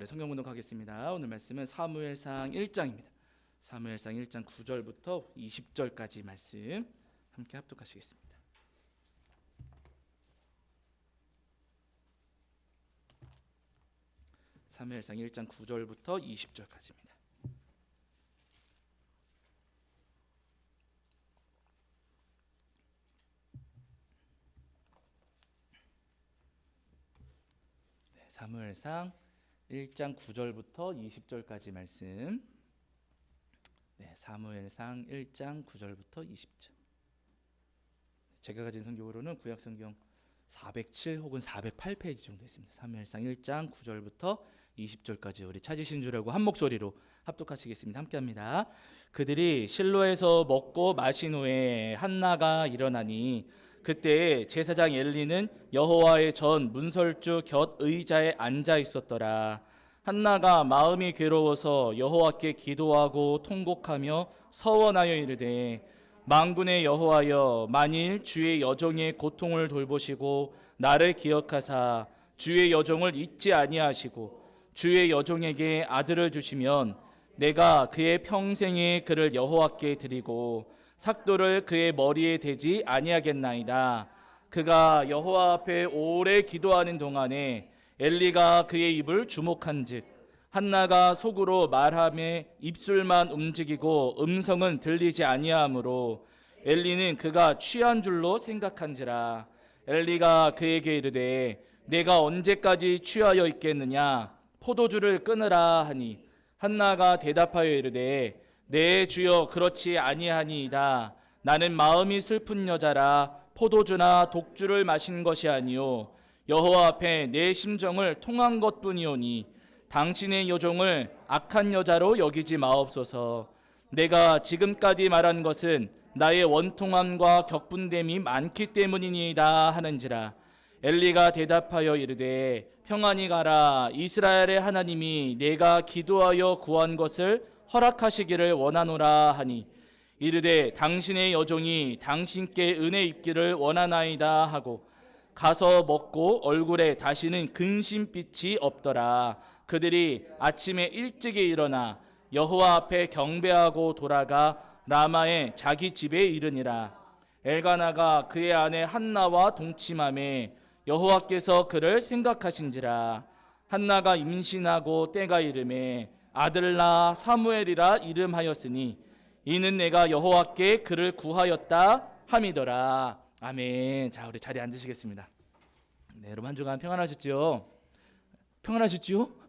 우리 성경 공독하겠습니다. 오늘 말씀은 사무엘상 1장입니다. 사무엘상 1장 9절부터 20절까지 말씀 함께 합독하시겠습니다. 사무엘상 1장 9절부터 20절까지입니다. 사무엘상 1장 9절부터 20절까지 말씀. 사무엘상 1장 9절부터 20절. 제가 가진 성경으로는 구약 성경 407 혹은 408페이지 정도 있습니다. 사무엘상 1장 9절부터 20절까지 우리 찾으신 줄 알고 한 목소리로 합독하시겠습니다. 함께합니다. 그들이 실로에서 먹고 마신 후에 한나가 일어나니 그때 제사장 엘리는 여호와의 전 문설주 곁 의자에 앉아 있었더라. 한나가 마음이 괴로워서 여호와께 기도하고 통곡하며 서원하여 이르되 만군의 여호와여, 만일 주의 여종의 고통을 돌보시고 나를 기억하사 주의 여종을 잊지 아니하시고 주의 여종에게 아들을 주시면 내가 그의 평생에 그를 여호와께 드리고 삭도를 그의 머리에 대지 아니하겠나이다. 그가 여호와 앞에 오래 기도하는 동안에 엘리가 그의 입을 주목한즉 한나가 속으로 말하며 입술만 움직이고 음성은 들리지 아니하므로 엘리는 그가 취한 줄로 생각한지라. 엘리가 그에게 이르되 내가 언제까지 취하여 있겠느냐, 포도주를 끊으라 하니 한나가 대답하여 이르되 내 주여 그렇지 아니하니이다. 나는 마음이 슬픈 여자라 포도주나 독주를 마신 것이 아니요 여호와 앞에 내 심정을 통한 것뿐이오니 당신의 여종을 악한 여자로 여기지 마옵소서. 내가 지금까지 말한 것은 나의 원통함과 격분됨이 많기 때문이니이다 하는지라. 엘리가 대답하여 이르되 평안히 가라. 이스라엘의 하나님이 내가 기도하여 구한 것을 허락하시기를 원하노라 하니 이르되 당신의 여종이 당신께 은혜 입기를 원하나이다 하고 가서 먹고 얼굴에 다시는 근심빛이 없더라. 그들이 아침에 일찍이 일어나 여호와 앞에 경배하고 돌아가 라마의 자기 집에 이르니라. 엘가나가 그의 아내 한나와 동침하매 여호와께서 그를 생각하신지라. 한나가 임신하고 때가 이르매 아들을 낳아 사무엘이라 이름하였으니 이는 내가 여호와께 그를 구하였다 함이더라. 아멘. 자, 우리 자리에 앉으시겠습니다. 여러분 한 주간 평안하셨지요? 평안하셨지요?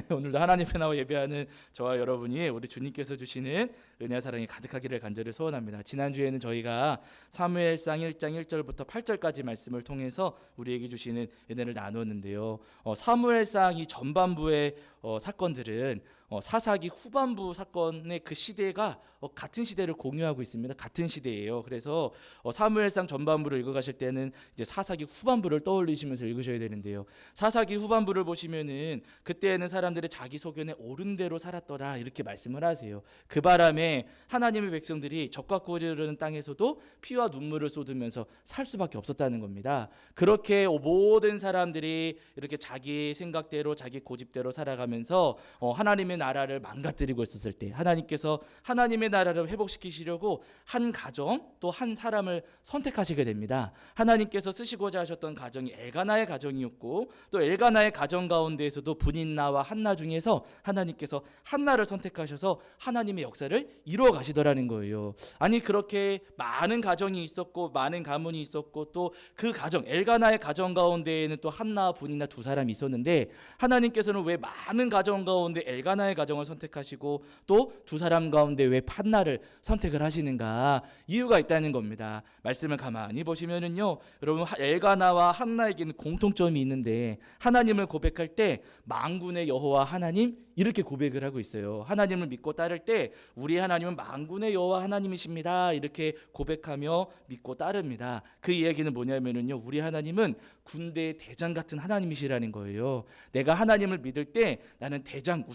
오늘도 하나님 편하고 예배하는 저와 여러분이 우리 주님께서 주시는 은혜와 사랑이 가득하기를 간절히 소원합니다. 지난주에는 저희가 사무엘상 1장 1절부터 8절까지 말씀을 통해서 우리에게 주시는 은혜를 나누었는데요. 사무엘상 이 전반부의 사건들은 사사기 후반부 사건의 그 시대가 같은 시대를 공유하고 있습니다. 같은 시대예요. 그래서 사무엘상 전반부를 읽어가실 때는 이제 사사기 후반부를 떠올리시면서 읽으셔야 되는데요. 사사기 후반부를 보시면은 그때는 사람들이 자기 소견에 옳은 대로 살았더라 이렇게 말씀을 하세요. 그 바람에 하나님의 백성들이 적과 꿀이르는 땅에서도 피와 눈물을 쏟으면서 살 수밖에 없었다는 겁니다. 그렇게 모든 사람들이 이렇게 자기 생각대로 자기 고집대로 살아가면서 하나님의 나라를 망가뜨리고 있었을 때 하나님께서 하나님의 나라를 회복시키시려고 한 가정 또 한 사람을 선택하시게 됩니다. 하나님께서 쓰시고자 하셨던 가정이 엘가나의 가정이었고 또 엘가나의 가정 가운데에서도 분인나와 한나 중에서 하나님께서 한나를 선택하셔서 하나님의 역사를 이루어 가시더라는 거예요. 아니 그렇게 많은 가정이 있었고 많은 가문이 있었고 또 그 가정 엘가나의 가정 가운데에는 또 한나와 분인나 두 사람이 있었는데 하나님께서는 왜 많은 가정 가운데 엘가나의 가정을 선택하시고 또 두 사람 가운데 왜 한나를 선택을 하시는가? 이유가 있다는 겁니다. 말씀을 가만히 보시면은요, 여러분 엘가나와 한나에게는 공통점이 있는데 하나님을 고백할 때 만군의 여호와 하나님 이렇게 고백을 하고 있어요. 하나님을 믿고 따를 때 우리 하나님은 만군의 여호와 하나님이십니다. 이렇게 고백하며 믿고 따릅니다. 그 이야기는 뭐냐면은요, 우리 하나님은 군대의 대장 같은 하나님이시라는 거예요. 내가 하나님을 믿을 때 나는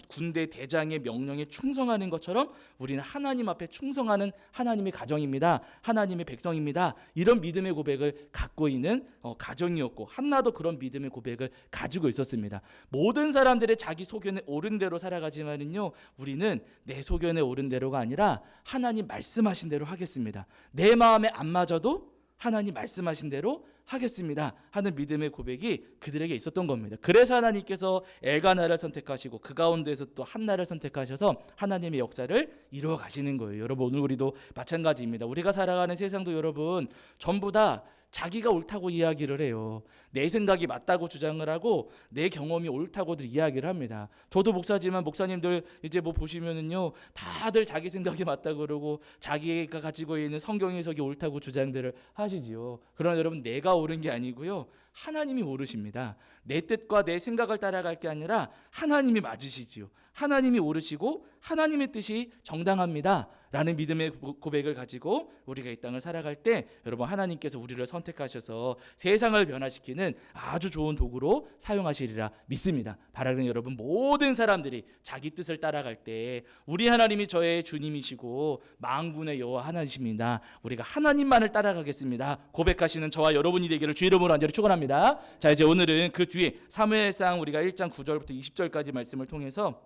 군대 군대 대장의 명령에 충성하는 것처럼 우리는 하나님 앞에 충성하는 하나님의 가정입니다. 하나님의 백성입니다. 이런 믿음의 고백을 갖고 있는 가정이었고 한나도 그런 믿음의 고백을 가지고 있었습니다. 모든 사람들의 자기 소견에 옳은 대로 살아가지만은요, 우리는 내 소견에 옳은 대로가 아니라 하나님 말씀하신 대로 하겠습니다. 내 마음에 안 맞아도 하나님 말씀하신 대로 하겠습니다 하는 믿음의 고백이 그들에게 있었던 겁니다. 그래서 하나님께서 엘가나를 선택하시고 그 가운데에서 또 한나를 선택하셔서 하나님의 역사를 이루어 가시는 거예요. 여러분, 오늘 우리도 마찬가지입니다. 우리가 살아가는 세상도 여러분 전부 다 자기가 옳다고 이야기를 해요. 내 생각이 맞다고 주장을 하고 내 경험이 옳다고들 이야기를 합니다. 저도 목사지만 목사님들 이제 뭐 보시면은요, 다들 자기 생각이 맞다고 그러고 자기가 가지고 있는 성경 해석이 옳다고 주장들을 하시지요. 그러나 여러분, 내가 옳은 게 아니고요, 하나님이 옳으십니다. 내 뜻과 내 생각을 따라갈 게 아니라 하나님이 맞으시지요. 하나님이 옳으시고 하나님의 뜻이 정당합니다 라는 믿음의 고백을 가지고 우리가 이 땅을 살아갈 때 여러분, 하나님께서 우리를 선택하셔서 세상을 변화시키는 아주 좋은 도구로 사용하시리라 믿습니다. 바라는 여러분, 모든 사람들이 자기 뜻을 따라갈 때 우리 하나님이 저의 주님이시고 만군의 여호와 하나님이십니다. 우리가 하나님만을 따라가겠습니다 고백하시는 저와 여러분이 되기를 주 이름으로 간절히 축원합니다. 자, 이제 오늘은 그 뒤에 사무엘상 우리가 1장 9절부터 20절까지 말씀을 통해서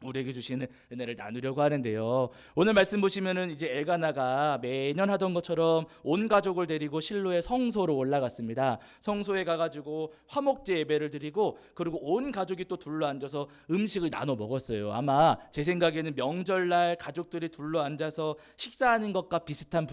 우리에게 주시는 은혜를 나누려고 하는데요. 오늘 말씀 보시면은 이제 엘가나가 매년 하던 것처럼 온 가족을 데리고 실로의 성소로 올라갔습니다. 성소에 가가지고 화목제 예배를 드리고 그리고 온 가족이 또 둘러 앉아서 음식을 나눠 먹었어요. 아마 제 생각에는 명절날 가족들이 둘러 앉아서 식사하는 것과 비슷한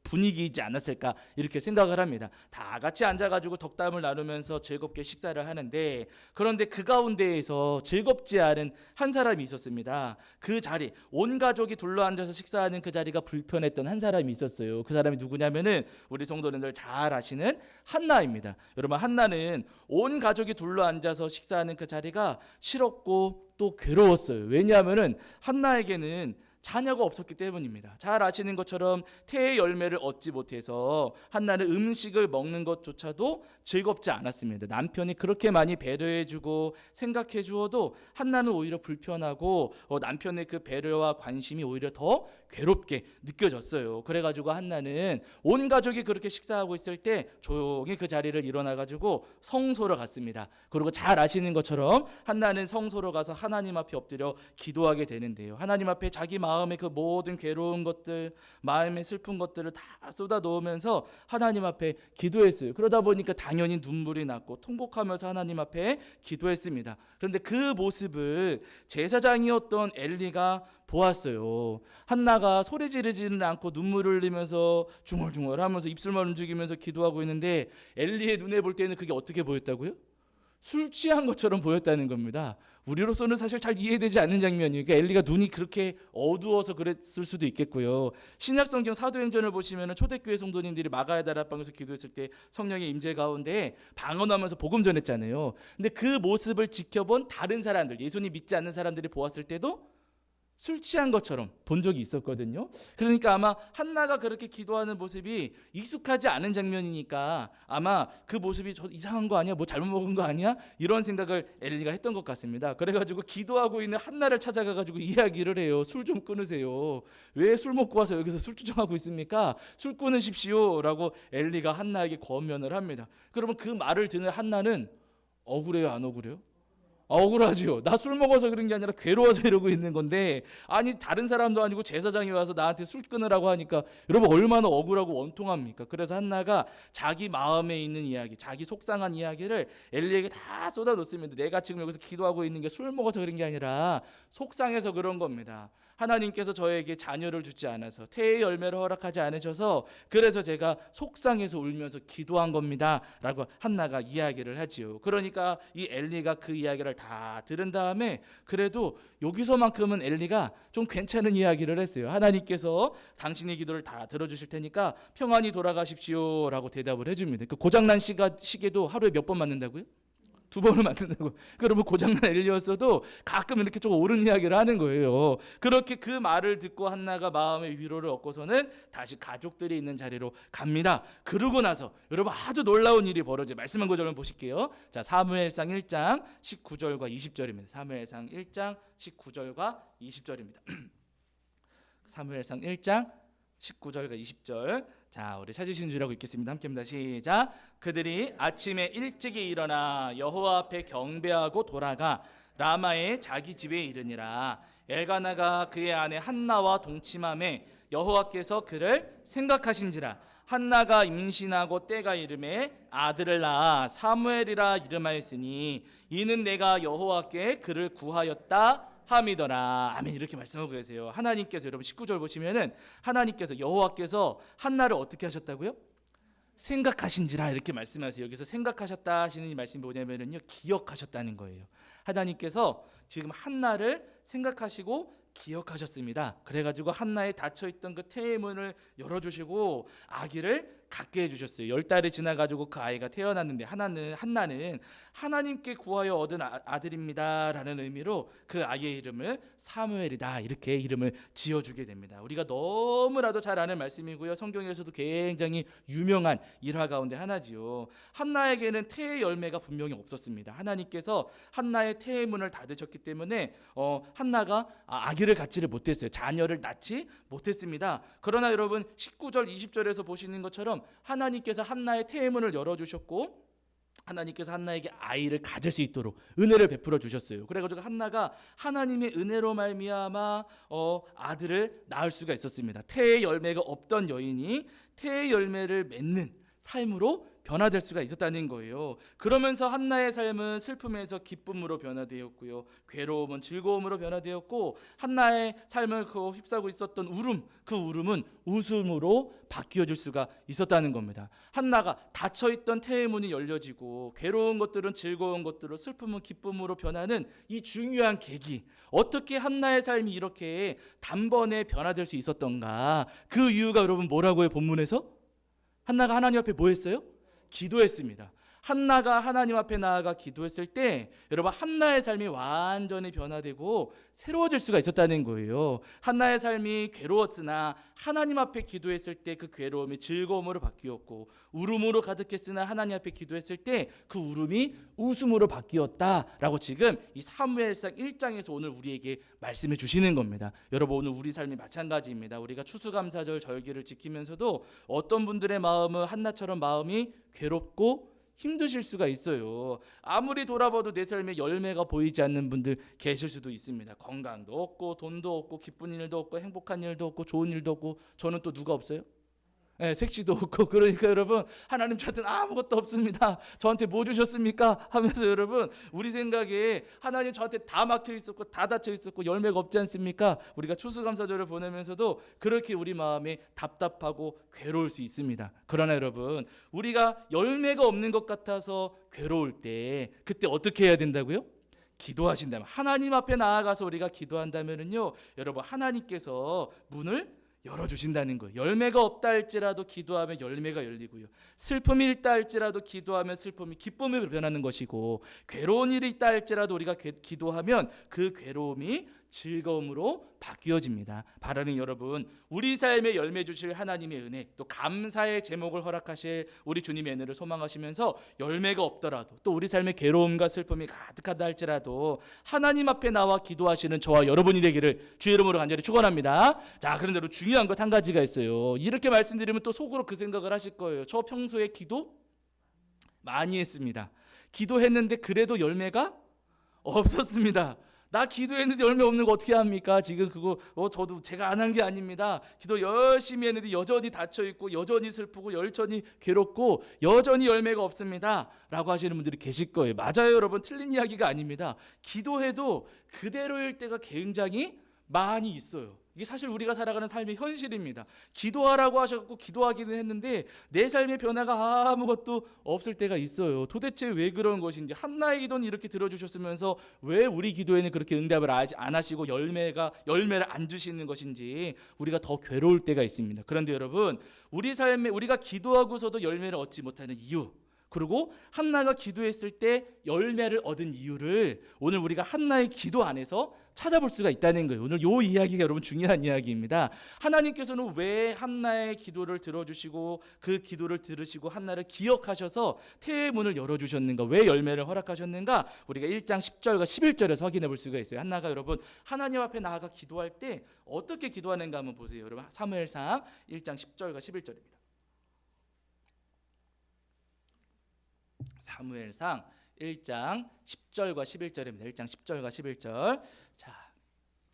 분위기이지 않았을까 이렇게 생각을 합니다. 다 같이 앉아가지고 덕담을 나누면서 즐겁게 식사를 하는데, 그런데 그 가운데에서 즐겁지 않은 한 사람이 있었습니다. 그 자리, 온 가족이 둘러앉아서 식사하는 그 자리가 불편했던 한 사람이 있었어요. 그 사람이 누구냐면은 우리 성도님들 잘 아시는 한나입니다. 여러분, 한나는 온 가족이 둘러앉아서 식사하는 그 자리가 싫었고 또 괴로웠어요. 왜냐하면은 한나에게는 자녀가 없었기 때문입니다. 잘 아시는 것처럼 태의 열매를 얻지 못해서 한나는 음식을 먹는 것조차도 즐겁지 않았습니다. 남편이 그렇게 많이 배려해주고 생각해주어도 한나는 오히려 불편하고 남편의 그 배려와 관심이 오히려 더 괴롭게 느껴졌어요. 그래가지고 한나는 온 가족이 그렇게 식사하고 있을 때 조용히 그 자리를 일어나가지고 성소로 갔습니다. 그리고 잘 아시는 것처럼 한나는 성소로 가서 하나님 앞에 엎드려 기도하게 되는데요. 하나님 앞에 자기 마음의 그 모든 괴로운 것들, 마음의 슬픈 것들을 다 쏟아 놓으면서 하나님 앞에 기도했어요. 그러다 보니까 당연히 눈물이 났고 통곡하면서 하나님 앞에 기도했습니다. 그런데 그 모습을 제사장이었던 엘리가 보았어요. 한나가 소리 지르지는 않고 눈물을 흘리면서 중얼중얼하면서 입술만 움직이면서 기도하고 있는데 엘리의 눈에 볼 때는 그게 어떻게 보였다고요? 술 취한 것처럼 보였다는 겁니다. 우리로서는 사실 잘 이해되지 않는 장면이에요. 그러니까 엘리가 눈이 그렇게 어두워서 그랬을 수도 있겠고요. 신약성경 사도행전을 보시면 초대교회 성도님들이 마가의 다락방에서 기도했을 때 성령의 임재 가운데 방언하면서 복음 전했잖아요. 근데 그 모습을 지켜본 다른 사람들, 예수님 믿지 않는 사람들이 보았을 때도 술 취한 것처럼 본 적이 있었거든요. 그러니까 아마 한나가 그렇게 기도하는 모습이 익숙하지 않은 장면이니까 아마 그 모습이 저 이상한 거 아니야? 뭐 잘못 먹은 거 아니야? 이런 생각을 엘리가 했던 것 같습니다. 그래가지고 기도하고 있는 한나를 찾아가가지고 이야기를 해요. 술 좀 끊으세요. 왜 술 먹고 와서 여기서 술 주정하고 있습니까? 술 끊으십시오 라고 엘리가 한나에게 권면을 합니다. 그러면 그 말을 듣는 한나는 억울해요, 안 억울해요? 억울하죠. 나 술 먹어서 그런 게 아니라 괴로워서 이러고 있는 건데, 아니 다른 사람도 아니고 제사장이 와서 나한테 술 끊으라고 하니까 여러분 얼마나 억울하고 원통합니까? 그래서 한나가 자기 마음에 있는 이야기, 자기 속상한 이야기를 엘리에게 다 쏟아놓습니다. 내가 지금 여기서 기도하고 있는 게 술 먹어서 그런 게 아니라 속상해서 그런 겁니다. 하나님께서 저에게 자녀를 주지 않아서 태의 열매를 허락하지 않으셔서 그래서 제가 속상해서 울면서 기도한 겁니다 라고 한나가 이야기를 하지요. 그러니까 이 엘리가 그 이야기를 다 들은 다음에 그래도 여기서만큼은 엘리가 좀 괜찮은 이야기를 했어요. 하나님께서 당신의 기도를 다 들어주실 테니까 평안히 돌아가십시오 라고 대답을 해줍니다. 그 고장난 시계도 하루에 몇 번 맞는다고요? 두 번을 만든다고. 여러분 고장난 엘리였어도 가끔 이렇게 좀 옳은 이야기를 하는 거예요. 그렇게 그 말을 듣고 한나가 마음의 위로를 얻고서는 다시 가족들이 있는 자리로 갑니다. 그러고 나서 여러분 아주 놀라운 일이 벌어져요. 말씀한 구절을 보실게요. 자, 사무엘상 1장 19절과 20절입니다. 사무엘상 1장 19절과 20절입니다. 사무엘상 1장 19절과 20절. 자, 우리 찾으신 줄알고 읽겠습니다. 함께입니다. 시작. 그들이 아침에 일찍이 일어나 여호와 앞에 경배하고 돌아가 라마의 자기 집에 이르니라. 엘가나가 그의 아내 한나와 동침함에 여호와께서 그를 생각하신지라. 한나가 임신하고 때가 이름에 아들을 낳아 사무엘이라 이름하였으니 이는 내가 여호와께 그를 구하였다 함이더라. 아멘. 이렇게 말씀하고 계세요. 하나님께서 여러분 19절 보시면은 하나님께서 여호와께서 한나를 어떻게 하셨다고요? 생각하신지라 이렇게 말씀하세요. 여기서 생각하셨다 하시는 이 말씀이 뭐냐면은요, 기억하셨다는 거예요. 하나님께서 지금 한나를 생각하시고 기억하셨습니다. 그래가지고 한나의 닫혀있던 그 태의 문을 열어주시고 아기를 갖게 해주셨어요. 10달이 지나가지고 그 아이가 태어났는데 한나는 하나님께 구하여 얻은 아들입니다 라는 의미로 그 아이의 이름을 사무엘이다 이렇게 이름을 지어주게 됩니다. 우리가 너무나도 잘 아는 말씀이고요, 성경에서도 굉장히 유명한 일화 가운데 하나지요. 한나에게는 태의 열매가 분명히 없었습니다. 하나님께서 한나의 태의 문을 닫으셨기 때문에 한나가 아기를 갖지를 못했어요. 자녀를 낳지 못했습니다. 그러나 여러분 19절 20절에서 보시는 것처럼 하나님께서 한나의 태의 문을 열어주셨고 하나님께서 한나에게 아이를 가질 수 있도록 은혜를 베풀어 주셨어요. 그래가지고 한나가 하나님의 은혜로 말미암아 아들을 낳을 수가 있었습니다. 태의 열매가 없던 여인이 태의 열매를 맺는 삶으로 변화될 수가 있었다는 거예요. 그러면서 한나의 삶은 슬픔에서 기쁨으로 변화되었고요, 괴로움은 즐거움으로 변화되었고, 한나의 삶을 휩싸고 있었던 울음, 그 울음은 웃음으로 바뀌어질 수가 있었다는 겁니다. 한나가 닫혀있던 태의 문이 열려지고 괴로운 것들은 즐거운 것들로, 슬픔은 기쁨으로 변하는 이 중요한 계기, 어떻게 한나의 삶이 이렇게 단번에 변화될 수 있었던가. 그 이유가 여러분 뭐라고요? 본문에서 한나가 하나님 앞에 뭐 했어요? 기도했습니다. 한나가 하나님 앞에 나아가 기도했을 때 여러분 한나의 삶이 완전히 변화되고 새로워질 수가 있었다는 거예요. 한나의 삶이 괴로웠으나 하나님 앞에 기도했을 때 그 괴로움이 즐거움으로 바뀌었고, 울음으로 가득했으나 하나님 앞에 기도했을 때 그 울음이 웃음으로 바뀌었다라고 지금 이 사무엘상 1장에서 오늘 우리에게 말씀해 주시는 겁니다. 여러분 오늘 우리 삶이 마찬가지입니다. 우리가 추수감사절 절기를 지키면서도 어떤 분들의 마음은 한나처럼 마음이 괴롭고 힘드실 수가 있어요. 아무리 돌아봐도 내 삶에 열매가 보이지 않는 분들 계실 수도 있습니다. 건강도 없고 돈도 없고 기쁜 일도 없고 행복한 일도 없고 좋은 일도 없고, 저는 또 누가 없어요? 네, 색시도 없고. 그러니까 여러분 하나님 저한테는 아무것도 없습니다. 저한테 뭐 주셨습니까? 하면서 여러분 우리 생각에 하나님 저한테 다 막혀 있었고 다 닫혀 있었고 열매가 없지 않습니까? 우리가 추수감사절을 보내면서도 그렇게 우리 마음에 답답하고 괴로울 수 있습니다. 그러나 여러분 우리가 열매가 없는 것 같아서 괴로울 때 그때 어떻게 해야 된다고요? 기도하신다면, 하나님 앞에 나아가서 우리가 기도한다면은요, 여러분 하나님께서 문을 열어주신다는 거예요. 열매가 없다 할지라도 기도하면 열매가 열리고요, 슬픔이 있다 할지라도 기도하면 슬픔이 기쁨으로 변하는 것이고, 괴로운 일이 있다 할지라도 우리가 기도하면 그 괴로움이 즐거움으로 바뀌어집니다. 바라는 여러분, 우리 삶에 열매 주실 하나님의 은혜, 또 감사의 제목을 허락하실 우리 주님의 은혜를 소망하시면서 열매가 없더라도, 또 우리 삶에 괴로움과 슬픔이 가득하다 할지라도 하나님 앞에 나와 기도하시는 저와 여러분이 되기를 주의 이름으로 간절히 축원합니다. 자, 그런데 중요한 것 한 가지가 있어요. 이렇게 말씀드리면 또 속으로 그 생각을 하실 거예요. 저 평소에 기도 많이 했습니다. 기도했는데 그래도 열매가 없었습니다. 나 기도했는데 열매 없는 거 어떻게 합니까? 지금 그거 저도 제가 안 한 게 아닙니다. 기도 열심히 했는데 여전히 닫혀 있고 여전히 슬프고 여전히 괴롭고 여전히 열매가 없습니다 라고 하시는 분들이 계실 거예요. 맞아요 여러분, 틀린 이야기가 아닙니다. 기도해도 그대로일 때가 굉장히 많이 있어요. 이게 사실 우리가 살아가는 삶의 현실입니다. 기도하라고 하셔서 기도하기는 했는데 내 삶의 변화가 아무것도 없을 때가 있어요. 도대체 왜 그런 것인지, 한나의 기도는 이렇게 들어주셨으면서 왜 우리 기도에는 그렇게 응답을 안 하시고 열매를 안 주시는 것인지 우리가 더 괴로울 때가 있습니다. 그런데 여러분, 우리 삶에 우리가 기도하고서도 열매를 얻지 못하는 이유, 그리고 한나가 기도했을 때 열매를 얻은 이유를 오늘 우리가 한나의 기도 안에서 찾아볼 수가 있다는 거예요. 오늘 이 이야기가 여러분 중요한 이야기입니다. 하나님께서는 왜 한나의 기도를 들어주시고 그 기도를 들으시고 한나를 기억하셔서 태의 문을 열어주셨는가, 왜 열매를 허락하셨는가, 우리가 1장 10절과 11절에서 확인해 볼 수가 있어요. 한나가 여러분 하나님 앞에 나아가 기도할 때 어떻게 기도하는가 한번 보세요. 여러분 사무엘상 1장 10절과 11절입니다. 사무엘상 1장 10절과 11절입니다. 1장 10절과 11절. 자,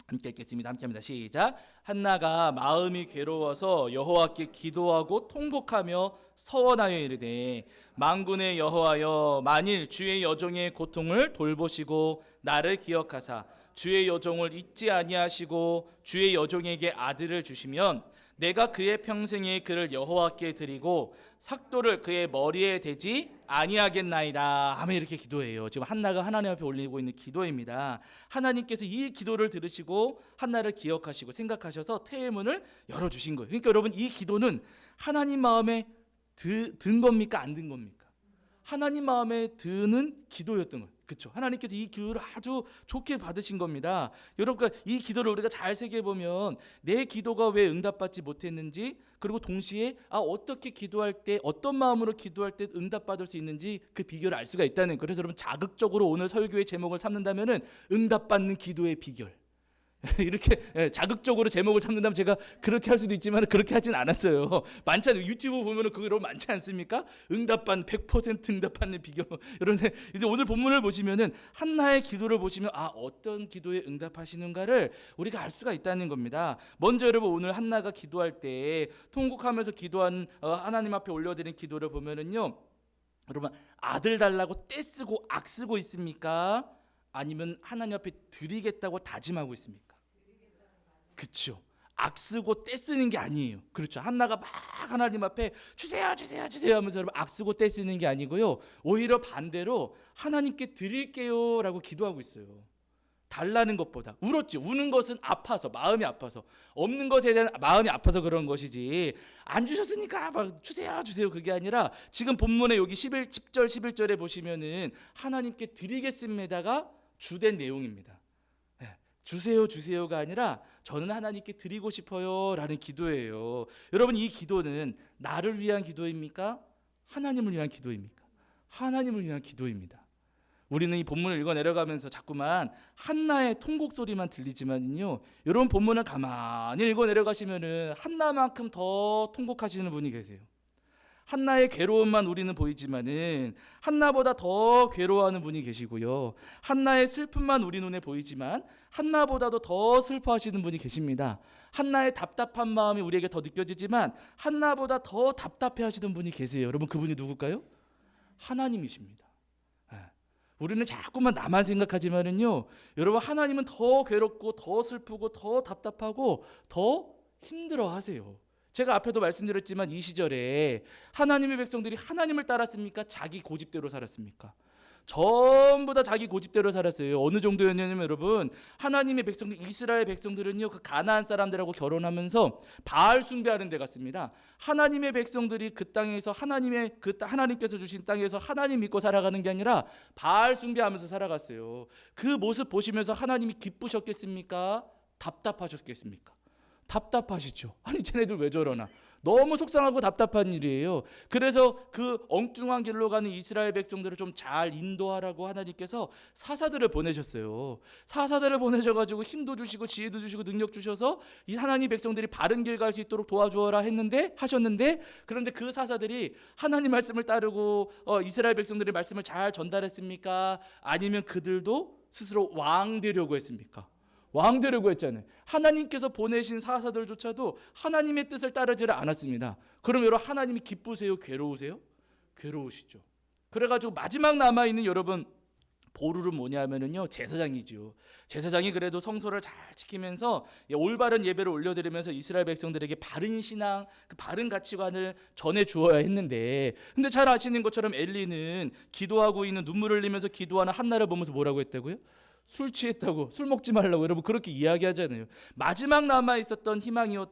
함께 읽겠습니다. 함께 합니다. 시작. 한나가 마음이 괴로워서 여호와께 기도하고 통곡하며 서원하여 이르되 만군의 여호와여, 만일 주의 여종의 고통을 돌보시고 나를 기억하사 주의 여종을 잊지 아니하시고 주의 여종에게 아들을 주시면 내가 그의 평생에 그를 여호와께 드리고 삭도를 그의 머리에 대지 아니하겠나이다. 아멘. 이렇게 기도해요. 지금 한나가 하나님 앞에 올리고 있는 기도입니다. 하나님께서 이 기도를 들으시고 한나를 기억하시고 생각하셔서 태의 문을 열어주신 거예요. 그러니까 여러분 이 기도는 하나님 마음에 든 겁니까? 안 든 겁니까? 하나님 마음에 드는 기도였던 거예요. 그렇죠? 하나님께서 이 기도를 아주 좋게 받으신 겁니다. 여러분 이 기도를 우리가 잘 새겨보면 내 기도가 왜 응답받지 못했는지, 그리고 동시에 어떻게 기도할 때 어떤 마음으로 기도할 때 응답받을 수 있는지 그 비결을 알 수가 있다는 거예요. 그래서 여러분 자극적으로 오늘 설교의 제목을 삼는다면은 응답받는 기도의 비결, 이렇게 자극적으로 제목을 삼는다면 제가 그렇게 할 수도 있지만 그렇게 하진 않았어요. 많잖아요. 유튜브 보면은 그거 많지 않습니까? 100% 응답받는 비결. 이런데 이제 오늘 본문을 보시면은 한나의 기도를 보시면 어떤 기도에 응답하시는가를 우리가 알 수가 있다는 겁니다. 먼저 여러분 오늘 한나가 기도할 때 통곡하면서 기도한 하나님 앞에 올려드린 기도를 보면은요, 여러분 아들 달라고 떼쓰고 악쓰고 있습니까? 아니면 하나님 앞에 드리겠다고 다짐하고 있습니까? 그렇죠. 악쓰고 떼쓰는 게 아니에요. 그렇죠. 한나가 막 하나님 앞에 주세요 주세요 주세요 하면서 여러분 악쓰고 떼쓰는 게 아니고요, 오히려 반대로 하나님께 드릴게요 라고 기도하고 있어요. 달라는 것보다 울었지. 우는 것은 아파서, 마음이 아파서, 없는 것에 대한 마음이 아파서 그런 것이지 안 주셨으니까 막 주세요 주세요 그게 아니라 지금 본문에 여기 10절 11절에 보시면은 하나님께 드리겠습니다가 주된 내용입니다. 주세요 주세요가 아니라 저는 하나님께 드리고 싶어요 라는 기도예요. 여러분 이 기도는 나를 위한 기도입니까? 하나님을 위한 기도입니까? 하나님을 위한 기도입니다. 우리는 이 본문을 읽어 내려가면서 자꾸만 한나의 통곡 소리만 들리지만요, 여러분 본문을 가만히 읽어 내려가시면은 한나만큼 더 통곡하시는 분이 계세요. 한나의 괴로움만 우리는 보이지만은 한나보다 더 괴로워하는 분이 계시고요, 한나의 슬픔만 우리 눈에 보이지만 한나보다도 더 슬퍼하시는 분이 계십니다. 한나의 답답한 마음이 우리에게 더 느껴지지만 한나보다 더 답답해하시는 분이 계세요. 여러분 그분이 누굴까요? 하나님이십니다. 우리는 자꾸만 나만 생각하지만은요, 여러분 하나님은 더 괴롭고 더 슬프고 더 답답하고 더 힘들어하세요. 제가 앞에도 말씀드렸지만 이 시절에 하나님의 백성들이 하나님을 따랐습니까? 자기 고집대로 살았습니까? 전부 다 자기 고집대로 살았어요. 어느 정도였냐면 여러분, 하나님의 백성들, 이스라엘 백성들은요, 그 가나안 사람들하고 결혼하면서 바알 숭배하는 데 갔습니다. 하나님의 백성들이 그 땅에서 하나님께서 주신 땅에서 하나님 믿고 살아가는 게 아니라 바알 숭배하면서 살아갔어요. 그 모습 보시면서 하나님이 기쁘셨겠습니까? 답답하셨겠습니까? 답답하시죠. 아니 쟤네들 왜 저러나. 너무 속상하고 답답한 일이에요. 그래서 그 엉뚱한 길로 가는 이스라엘 백성들을 좀 잘 인도하라고 하나님께서 사사들을 보내셨어요. 사사들을 보내셔가지고 힘도 주시고 지혜도 주시고 능력 주셔서 이 하나님 백성들이 바른 길 갈 수 있도록 도와주어라 하셨는데, 그런데 그 사사들이 하나님 말씀을 따르고 이스라엘 백성들의 말씀을 잘 전달했습니까? 아니면 그들도 스스로 왕 되려고 했습니까? 왕 되려고 했잖아요. 하나님께서 보내신 사사들조차도 하나님의 뜻을 따르지를 않았습니다. 그럼 여러분 하나님이 기쁘세요? 괴로우세요? 괴로우시죠. 그래가지고 마지막 남아있는 여러분 보루는 뭐냐면은요, 제사장이죠. 제사장이 그래도 성소를 잘 지키면서 올바른 예배를 올려드리면서 이스라엘 백성들에게 바른 신앙, 그 바른 가치관을 전해 주어야 했는데, 근데 잘 아시는 것처럼 엘리는 기도하고 있는, 눈물을 흘리면서 기도하는 한나를 보면서 뭐라고 했다고요? 술 취했다고, 술 먹지 말라고 여러분 그렇게 이야기하잖아요. 마지막 남아 있었던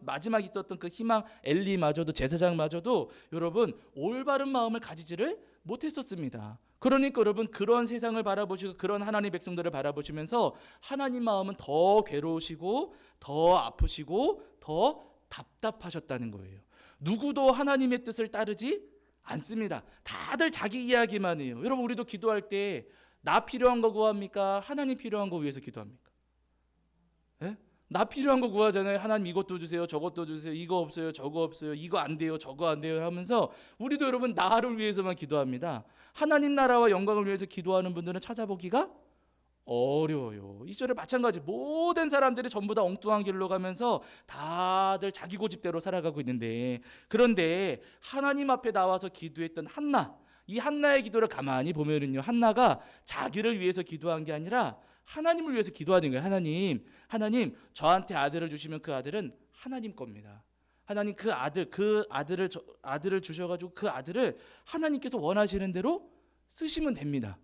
마지막 있었던 그 희망 엘리마저도, 제사장마저도 여러분 올바른 마음을 가지지를 못했었습니다. 그러니까 여러분 그런 세상을 바라보시고 그런 하나님 백성들을 바라보시면서 하나님 마음은 더 괴로우시고 더 아프시고 더 답답하셨다는 거예요. 누구도 하나님의 뜻을 따르지 않습니다. 다들 자기 이야기만 해요. 여러분 우리도 기도할 때 나 필요한 거 구합니까? 하나님 필요한 거 위해서 기도합니까? 예? 나 필요한 거 구하잖아요. 하나님 이것도 주세요, 저것도 주세요, 이거 없어요, 저거 없어요, 이거 안 돼요, 저거 안 돼요 하면서 우리도 여러분 나를 위해서만 기도합니다. 하나님 나라와 영광을 위해서 기도하는 분들은 찾아보기가 어려워요. 이 절에 마찬가지 모든 사람들이 전부 다 엉뚱한 길로 가면서 다들 자기 고집대로 살아가고 있는데, 그런데 하나님 앞에 나와서 기도했던 한나, 이 한나의 기도를 가만히 보면은요, 한나가 자기를 위해서 기도한 게 아니라 하나님을 위해서 기도하는 거예요. 하나님 저한테 아들을 주시면 그 아들은 하나님 겁니다. 하나님 그 아들을 주셔가지고 그 아들을 하나님께서 원하시는 대로 쓰시면 됩니다.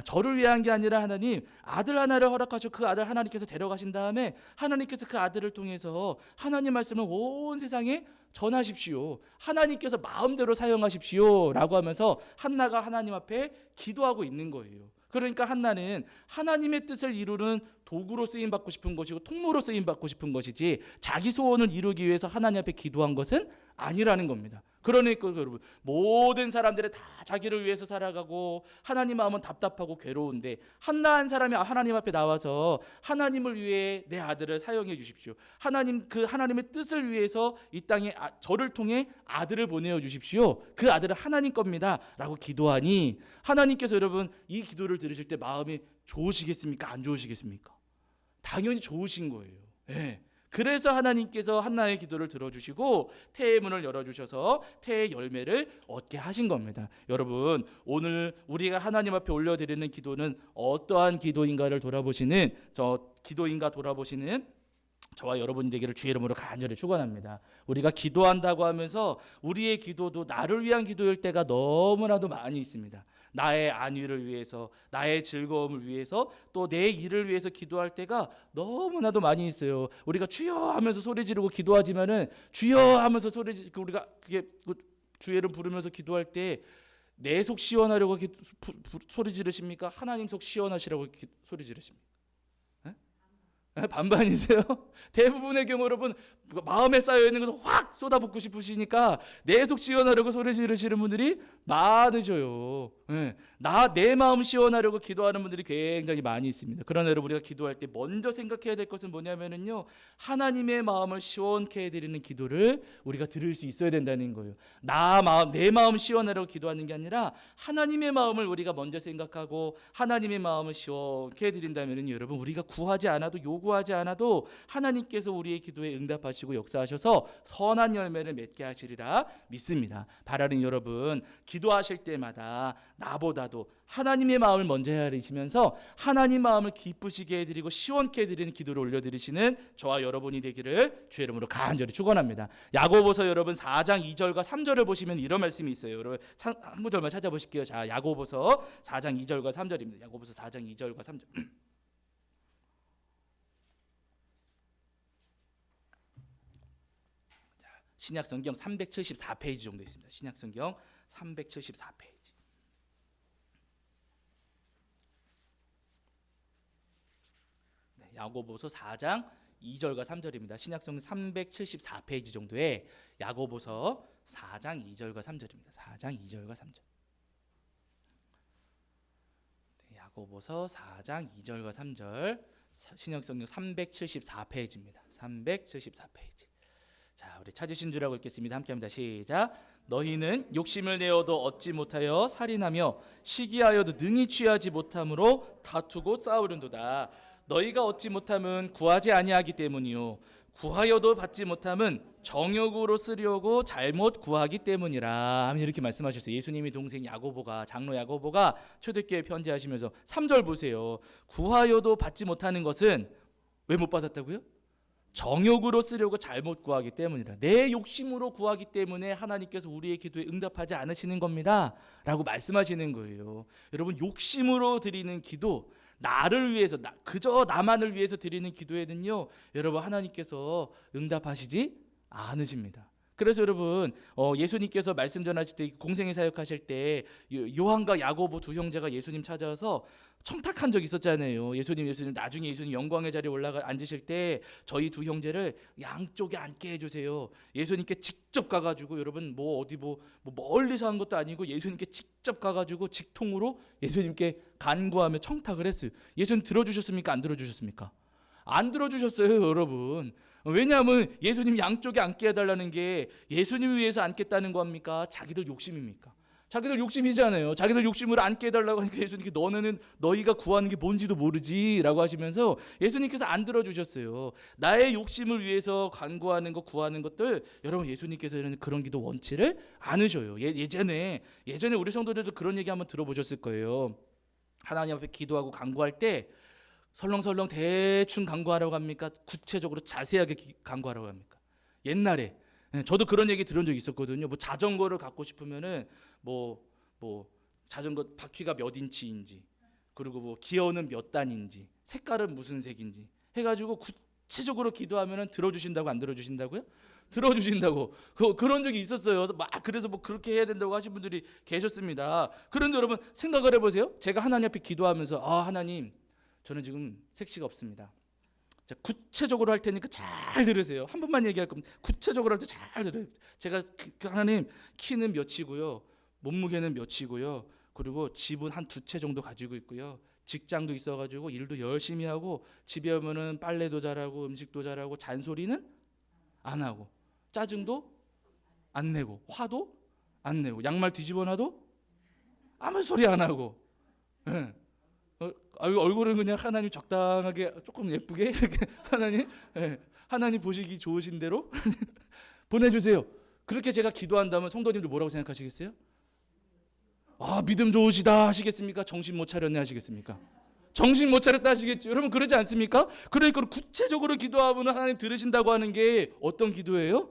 저를 위한 게 아니라 하나님 아들 하나를 허락하시고 그 아들 하나님께서 데려가신 다음에 하나님께서 그 아들을 통해서 하나님 말씀을 온 세상에 전하십시오. 하나님께서 마음대로 사용하십시오 라고 하면서 한나가 하나님 앞에 기도하고 있는 거예요. 그러니까 한나는 하나님의 뜻을 이루는 도구로 쓰임 받고 싶은 것이고 통로로 쓰임 받고 싶은 것이지 자기 소원을 이루기 위해서 하나님 앞에 기도한 것은 아니라는 겁니다. 그러니까 여러분 모든 사람들이 다 자기를 위해서 살아가고 하나님 마음은 답답하고 괴로운데 한나 한 사람이 하나님 앞에 나와서 하나님을 위해 내 아들을 사용해 주십시오. 하나님의 뜻을 위해서 이 땅에 저를 통해 아들을 보내어 주십시오. 그 아들은 하나님 겁니다라고 기도하니 하나님께서 여러분 이 기도를 들으실 때 마음이 좋으시겠습니까? 안 좋으시겠습니까? 당연히 좋으신 거예요. 네. 그래서 하나님께서 한나의 기도를 들어주시고 태의 문을 열어주셔서 태의 열매를 얻게 하신 겁니다. 여러분 오늘 우리가 하나님 앞에 올려드리는 기도는 어떠한 기도인가를 돌아보시는 저와 여러분이 되기를 주의 이름으로 간절히 축원합니다. 우리가 기도한다고 하면서 우리의 기도도 나를 위한 기도일 때가 너무나도 많이 있습니다. 나의 안위를 위해서, 나의 즐거움을 위해서, 또 내 일을 위해서 기도할 때가 너무나도 많이 있어요. 우리가 주여 하면서 소리 지르고 기도하지만은 주여 하면서 우리가 주의 이름 부르면서 기도할 때 내 속 시원하려고 소리 지르십니까? 하나님 속 시원하시라고 소리 지르십니까? 반반이세요? 대부분의 경우 여러분 마음에 쌓여있는 것을 확 쏟아붓고 싶으시니까 내 속 시원하려고 소리 지르시는 분들이 많으셔요. 내 마음 시원하려고 기도하는 분들이 굉장히 많이 있습니다. 그러나 여러분 우리가 기도할 때 먼저 생각해야 될 것은 뭐냐면요, 하나님의 마음을 시원케 해드리는 기도를 우리가 들을 수 있어야 된다는 거예요. 내 마음 시원하려고 기도하는 게 아니라 하나님의 마음을 우리가 먼저 생각하고 하나님의 마음을 시원케 해드린다면 여러분 우리가 구하지 않아도 요구하지 않아도 하나님께서 우리의 기도에 응답하시고 역사하셔서 선한 열매를 맺게 하시리라 믿습니다. 바라는 여러분 기도하실 때마다 나보다도 하나님의 마음을 먼저 헤아리시면서 하나님 마음을 기쁘시게 해드리고 시원케 해드리는 기도를 올려드리시는 저와 여러분이 되기를 주의 이름으로 간절히 축원합니다. 야고보서 여러분 4장 2절과 3절을 보시면 이런 말씀이 있어요. 여러분 한 구절만 찾아보실게요. 자, 야고보서 4장 2절과 3절입니다. 야고보서 4장 2절과 3절. 신약성경 374페이지 정도 있습니다. 신약성경 374페이지. 네, 야고보서 4장 2절과 3절입니다. 신약성경 374페이지 정도에 야고보서 4장 2절과 3절입니다. 4장 2절과 3절. 네, 야고보서 4장 2절과 3절. 신약성경 374페이지입니다. 374페이지. 자, 우리 찾으신 줄 알고 읽겠습니다. 함께합니다. 시작. 너희는 욕심을 내어도 얻지 못하여 살인하며 시기하여도 능히 취하지 못함으로 다투고 싸우는도다. 너희가 얻지 못함은 구하지 아니하기 때문이요 구하여도 받지 못함은 정욕으로 쓰려고 잘못 구하기 때문이라. 이렇게 말씀하셨어요. 예수님이 동생 장로 야고보가 초대교회 편지하시면서 3절 보세요. 구하여도 받지 못하는 것은 왜 못 받았다고요? 정욕으로 쓰려고 잘못 구하기 때문이라. 내 욕심으로 구하기 때문에 하나님께서 우리의 기도에 응답하지 않으시는 겁니다 라고 말씀하시는 거예요. 여러분 욕심으로 드리는 기도, 나를 위해서 그저 나만을 위해서 드리는 기도에는요 여러분 하나님께서 응답하시지 않으십니다. 그래서 여러분 예수님께서 말씀 전하실 때 공생애 사역하실 때 요한과 야고보 두 형제가 예수님 찾아와서 청탁한 적 있었잖아요. 예수님 나중에 예수님 영광의 자리에 올라가 앉으실 때 저희 두 형제를 양쪽에 앉게 해주세요. 예수님께 직접 가가지고 여러분 어디 멀리서 한 것도 아니고 예수님께 직접 가가지고 직통으로 예수님께 간구하며 청탁을 했어요. 예수님 들어주셨습니까? 안 들어주셨습니까? 안 들어주셨어요, 여러분. 왜냐하면 예수님 양쪽에 앉게 해달라는 게 예수님을 위해서 앉겠다는 겁니까? 자기들 욕심입니까? 자기들 욕심이잖아요. 자기들 욕심으로 앉게 해달라고 하니까 예수님께 너희가 구하는 게 뭔지도 모르지 라고 하시면서 예수님께서 안 들어주셨어요. 나의 욕심을 위해서 간구하는 것, 구하는 것들, 여러분 예수님께서는 그런 기도 원치를 않으셔요. 예전에 우리 성도들도 그런 얘기 한번 들어보셨을 거예요. 하나님 앞에 기도하고 간구할 때 설렁설렁 대충 간구하라고 합니까? 구체적으로 자세하게 간구하라고 합니까? 옛날에 저도 그런 얘기 들은 적이 있었거든요. 자전거를 갖고 싶으면은 자전거 바퀴가 몇 인치인지, 그리고 기어는 몇 단인지, 색깔은 무슨 색인지 해가지고 구체적으로 기도하면은 들어주신다고, 안 들어주신다고요? 들어주신다고. 그런 적이 있었어요. 그래서 그렇게 해야 된다고 하신 분들이 계셨습니다. 그런데 여러분 생각을 해보세요. 제가 하나님 앞에 기도하면서 하나님, 저는 지금 색시가 없습니다. 자, 구체적으로 할 테니까 잘 들으세요. 한 번만 얘기할 겁니다. 구체적으로 할 때 잘 들으세요. 제가 하나님, 키는 몇이고요, 몸무게는 몇이고요, 그리고 집은 한 2채 정도 가지고 있고요, 직장도 있어가지고 일도 열심히 하고, 집에 오면은 빨래도 잘하고 음식도 잘하고 잔소리는 안 하고 짜증도 안 내고 화도 안 내고 양말 뒤집어놔도 아무 소리 안 하고, 얼굴은 그냥 하나님 적당하게 조금 예쁘게 이렇게 하나님 보시기 좋으신 대로 보내주세요. 그렇게 제가 기도한다면 성도님들 뭐라고 생각하시겠어요? 믿음 좋으시다 하시겠습니까? 정신 못 차렸네 하시겠습니까? 정신 못 차렸다 하시겠죠. 여러분 그러지 않습니까? 그러니까 구체적으로 기도하면 하나님 들으신다고 하는 게 어떤 기도예요?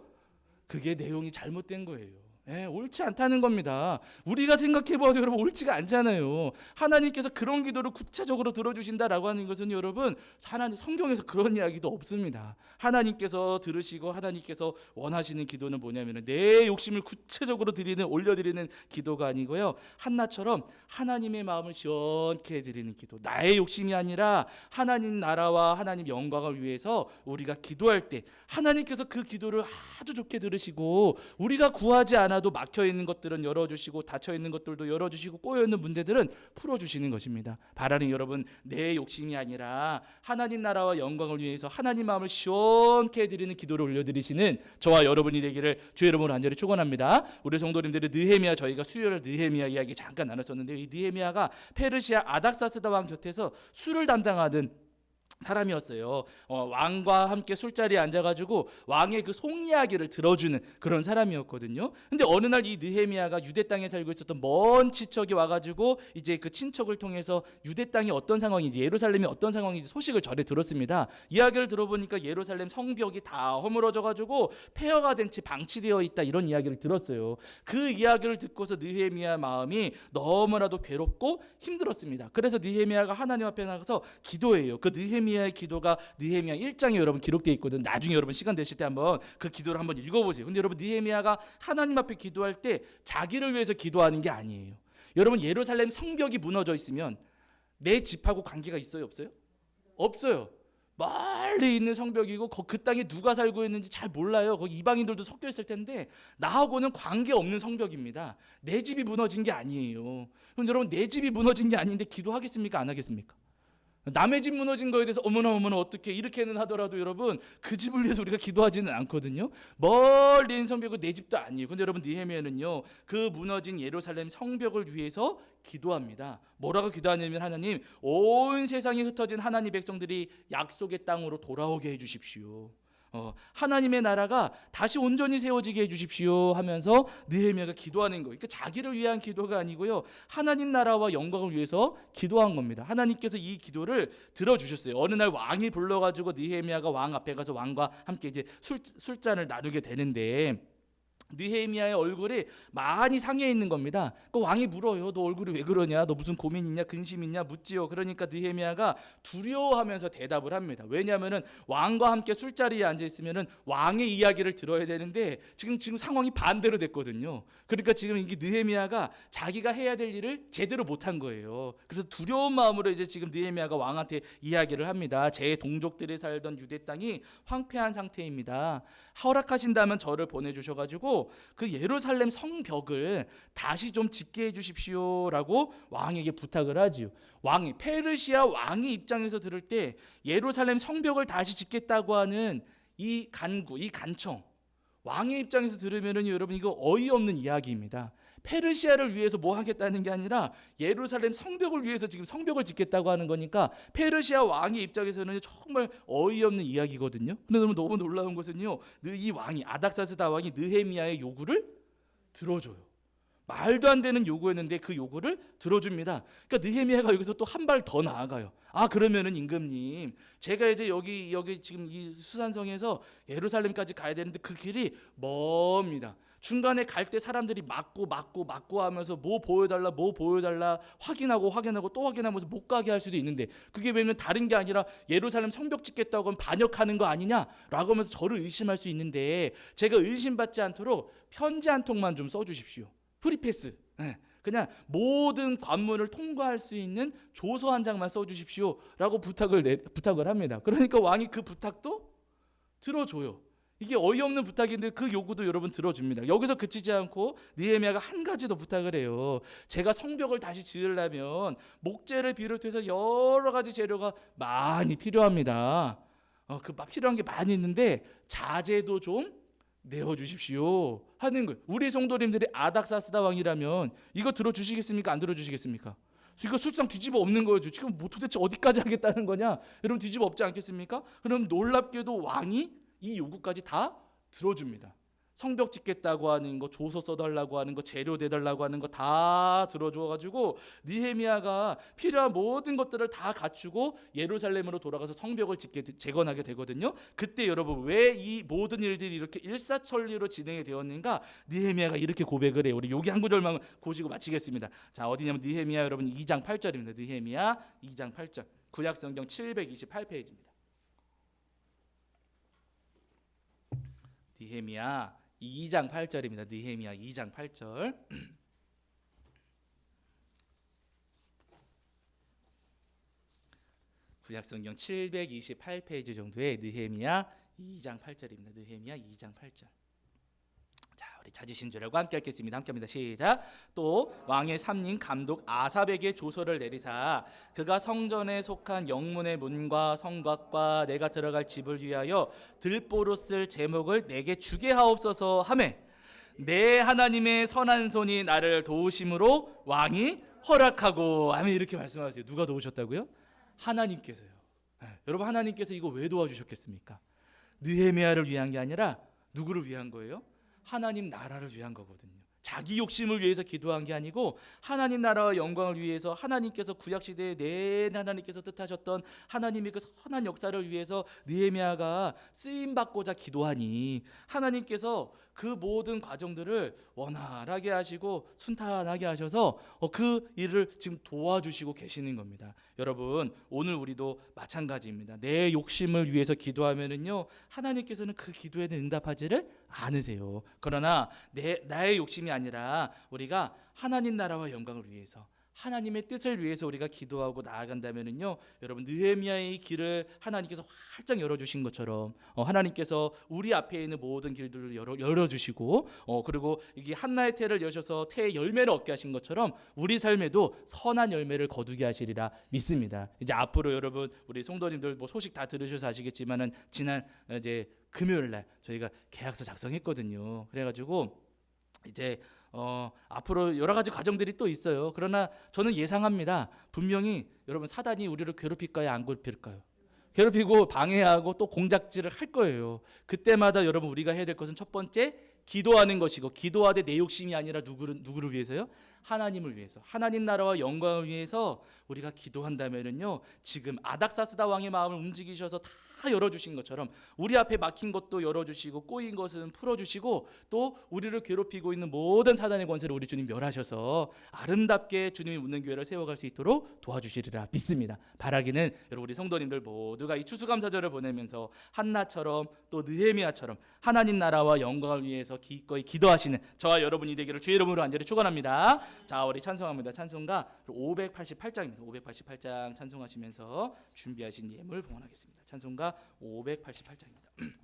그게 내용이 잘못된 거예요. 옳지 않다는 겁니다. 우리가 생각해봐도 여러분 옳지가 않잖아요. 하나님께서 그런 기도를 구체적으로 들어주신다라고 하는 것은 여러분 하나님 성경에서 그런 이야기도 없습니다. 하나님께서 들으시고 하나님께서 원하시는 기도는 뭐냐면 내 욕심을 구체적으로 올려드리는 기도가 아니고요, 한나처럼 하나님의 마음을 시원케 해드리는 기도, 나의 욕심이 아니라 하나님 나라와 하나님 영광을 위해서 우리가 기도할 때 하나님께서 그 기도를 아주 좋게 들으시고, 우리가 구하지 않아도 막혀있는 것들은 열어주시고 닫혀있는 것들도 열어주시고 꼬여있는 문제들은 풀어주시는 것입니다. 바라는 여러분, 내 욕심이 아니라 하나님 나라와 영광을 위해서 하나님 마음을 시원케 해드리는 기도를 올려드리시는 저와 여러분이 되기를 주의 이름으로 간절히 축원합니다. 우리 성도님들의 느헤미야, 저희가 수요일 느헤미야 이야기 잠깐 나눴었는데, 이 느헤미야가 페르시아 아닥사스다 왕 곁에서 술을 담당하던 사람이었어요. 왕과 함께 술자리에 앉아가지고 왕의 그 속이야기를 들어주는 그런 사람이었거든요. 근데 어느 날 이 느헤미야가 유대 땅에 살고 있었던 먼 친척이 와가지고 이제 그 친척을 통해서 유대 땅이 어떤 상황인지, 예루살렘이 어떤 상황인지 소식을 전해 들었습니다. 이야기를 들어보니까 예루살렘 성벽이 다 허물어져가지고 폐허가 된 채 방치되어 있다, 이런 이야기를 들었어요. 그 이야기를 듣고서 느헤미야 마음이 너무나도 괴롭고 힘들었습니다. 그래서 느헤미야가 하나님 앞에 나가서 기도해요. 그 느헤미야의 기도가 느헤미야 1장에 여러분 기록되어 있거든. 나중에 여러분 시간 되실 때 한번 그 기도를 한번 읽어보세요. 근데 여러분 느헤미야가 하나님 앞에 기도할 때 자기를 위해서 기도하는 게 아니에요. 여러분 예루살렘 성벽이 무너져 있으면 내 집하고 관계가 있어요, 없어요? 없어요. 멀리 있는 성벽이고 그 땅에 누가 살고 있는지 잘 몰라요. 거기 이방인들도 섞여 있을 텐데 나하고는 관계없는 성벽입니다. 내 집이 무너진 게 아니에요. 그럼 여러분 내 집이 무너진 게 아닌데 기도하겠습니까? 안 하겠습니까? 남의 집 무너진 거에 대해서 어머나 어떻게 이렇게는 하더라도 여러분 그 집을 위해서 우리가 기도하지는 않거든요. 멀리 있는 성벽은 내 집도 아니에요. 근데 여러분 느헤미야는요, 그 무너진 예루살렘 성벽을 위해서 기도합니다. 뭐라고 기도하냐면, 하나님, 온 세상에 흩어진 하나님 백성들이 약속의 땅으로 돌아오게 해주십시오. 하나님의 나라가 다시 온전히 세워지게 해주십시오 하면서 느헤미야가 기도하는 거예요. 그러니까 자기를 위한 기도가 아니고요, 하나님 나라와 영광을 위해서 기도한 겁니다. 하나님께서 이 기도를 들어주셨어요. 어느 날 왕이 불러가지고 느헤미야가 왕 앞에 가서 왕과 함께 이제 술잔을 나누게 되는데, 느헤미야의 얼굴이 많이 상해 있는 겁니다. 그 왕이 물어요. 너 얼굴이 왜 그러냐? 너 무슨 고민 있냐? 근심 있냐? 묻지요. 그러니까 느헤미야가 두려워하면서 대답을 합니다. 왜냐하면은 왕과 함께 술자리에 앉아 있으면은 왕의 이야기를 들어야 되는데 지금 상황이 반대로 됐거든요. 그러니까 지금 이게 느헤미야가 자기가 해야 될 일을 제대로 못한 거예요. 그래서 두려운 마음으로 이제 지금 느헤미야가 왕한테 이야기를 합니다. 제 동족들이 살던 유대 땅이 황폐한 상태입니다. 허락하신다면 저를 보내주셔가지고 그 예루살렘 성벽을 다시 좀 짓게 해주십시오라고 왕에게 부탁을 하지요. 왕이 페르시아 왕의 입장에서 들을 때 예루살렘 성벽을 다시 짓겠다고 하는 이 간구, 이 간청, 왕의 입장에서 들으면은 여러분 이거 어이없는 이야기입니다. 페르시아를 위해서 뭐 하겠다는 게 아니라 예루살렘 성벽을 위해서 지금 성벽을 짓겠다고 하는 거니까 페르시아 왕의 입장에서는 정말 어이없는 이야기거든요. 근데 너무 놀라운 것은요, 이 왕이 아닥사스다 왕이 느헤미야의 요구를 들어줘요. 말도 안 되는 요구였는데 그 요구를 들어줍니다. 그러니까 느헤미야가 여기서 또 한 발 더 나아가요. 그러면은 임금님, 제가 이제 여기 지금 이 수산성에서 예루살렘까지 가야 되는데 그 길이 멉니다. 중간에 갈 때 사람들이 막고 하면서 뭐 보여달라 확인하고 또 확인하면서 못 가게 할 수도 있는데, 그게 왜냐면 다른 게 아니라 예루살렘 성벽 짓겠다고 하면 반역하는 거 아니냐라고 하면서 저를 의심할 수 있는데, 제가 의심받지 않도록 편지 한 통만 좀 써주십시오. 프리패스. 그냥 모든 관문을 통과할 수 있는 조서 한 장만 써주십시오라고 부탁을 합니다. 그러니까 왕이 그 부탁도 들어줘요. 이게 어이없는 부탁인데 그 요구도 여러분 들어줍니다. 여기서 그치지 않고 느헤미야가 한 가지 더 부탁을 해요. 제가 성벽을 다시 지으려면 목재를 비롯해서 여러 가지 재료가 많이 필요합니다. 필요한 게 많이 있는데 자재도 좀 내어주십시오 하는 거예요. 우리 성도님들이 아닥사스다 왕이라면 이거 들어주시겠습니까? 안 들어주시겠습니까? 이거 술상 뒤집어 엎는 거죠. 지금 뭐 도대체 어디까지 하겠다는 거냐? 여러분 뒤집어 엎지 않겠습니까? 그럼 놀랍게도 왕이 이 요구까지 다 들어줍니다. 성벽 짓겠다고 하는 거, 조서 써달라고 하는 거, 재료 대달라고 하는 거 다 들어줘가지고 느헤미야가 필요한 모든 것들을 다 갖추고 예루살렘으로 돌아가서 성벽을 재건하게 되거든요. 그때 여러분 왜 이 모든 일들이 이렇게 일사천리로 진행이 되었는가? 느헤미야가 이렇게 고백을 해요. 우리 여기 한 구절만 고시고 마치겠습니다. 자, 어디냐면 느헤미야 여러분 2장 8절입니다. 느헤미야 2장 8절. 구약성경 728페이지입니다. 느헤미야 2장 8절입니다. 느헤미야 2장 8절. 구약성경 728페이지 정도의 느헤미야 2장 8절입니다. 느헤미야 2장 8절. 자, 우리 찾으신 줄알고 함께 읽겠습니다. 함께합니다. 시작. 또 왕의 삼림 감독 아삽에게 조서를 내리사 그가 성전에 속한 영문의 문과 성곽과 내가 들어갈 집을 위하여 들보로 쓸 제목을 내게 주게 하옵소서 하매 내 하나님의 선한 손이 나를 도우심으로 왕이 허락하고 아멘. 이렇게 말씀하세요. 누가 도우셨다고요? 하나님께서요. 여러분 하나님께서 이거 왜 도와주셨겠습니까? 느헤미야를 위한 게 아니라 누구를 위한 거예요? 하나님 나라를 위한 거거든요. 자기 욕심을 위해서 기도한 게 아니고 하나님 나라와 영광을 위해서 하나님께서 구약시대에 내내 하나님께서 뜻하셨던 하나님의 그 선한 역사를 위해서 느헤미야가 쓰임받고자 기도하니 하나님께서 그 모든 과정들을 원활하게 하시고 순탄하게 하셔서 그 일을 지금 도와주시고 계시는 겁니다. 여러분 오늘 우리도 마찬가지입니다. 내 욕심을 위해서 기도하면은요 하나님께서는 그 기도에는 응답하지를 않으세요. 그러나 나의 욕심이 아니라 우리가 하나님 나라와 영광을 위해서 하나님의 뜻을 위해서 우리가 기도하고 나아간다면은요 여러분 느헤미야의 길을 하나님께서 활짝 열어주신 것처럼 하나님께서 우리 앞에 있는 모든 길들을 열어주시고 그리고 이게 한나의 태를 여셔서 태의 열매를 얻게 하신 것처럼 우리 삶에도 선한 열매를 거두게 하시리라 믿습니다. 이제 앞으로 여러분 우리 성도님들 뭐 소식 다 들으셔서 아시겠지만은 지난 이제 금요일 날 저희가 계약서 작성했거든요. 그래가지고 이제 앞으로 여러 가지 과정들이 또 있어요. 그러나 저는 예상합니다. 분명히 여러분 사단이 우리를 괴롭힐까요? 안 괴롭힐까요? 괴롭히고 방해하고 또 공작질을 할 거예요. 그때마다 여러분 우리가 해야 될 것은 첫 번째 기도하는 것이고 기도하되 내 욕심이 아니라 누구를 위해서요? 하나님을 위해서 하나님 나라와 영광을 위해서 우리가 기도한다면은요 지금 아닥사스다 왕의 마음을 움직이셔서 다 다 열어주신 것처럼 우리 앞에 막힌 것도 열어주시고 꼬인 것은 풀어주시고 또 우리를 괴롭히고 있는 모든 사단의 권세를 우리 주님 멸하셔서 아름답게 주님이 묻는 교회를 세워갈 수 있도록 도와주시리라 믿습니다. 바라기는 여러분 우리 성도님들 모두가 이 추수감사절을 보내면서 한나처럼 또 느헤미야처럼 하나님 나라와 영광을 위해서 기꺼이 기도하시는 저와 여러분이 되기를 주의 이름으로 간절히 축원합니다. 자, 우리 찬송합니다. 찬송가 588장입니다. 588장 찬송하시면서 준비하신 예물 봉헌하겠습니다. 찬송가 588장입니다.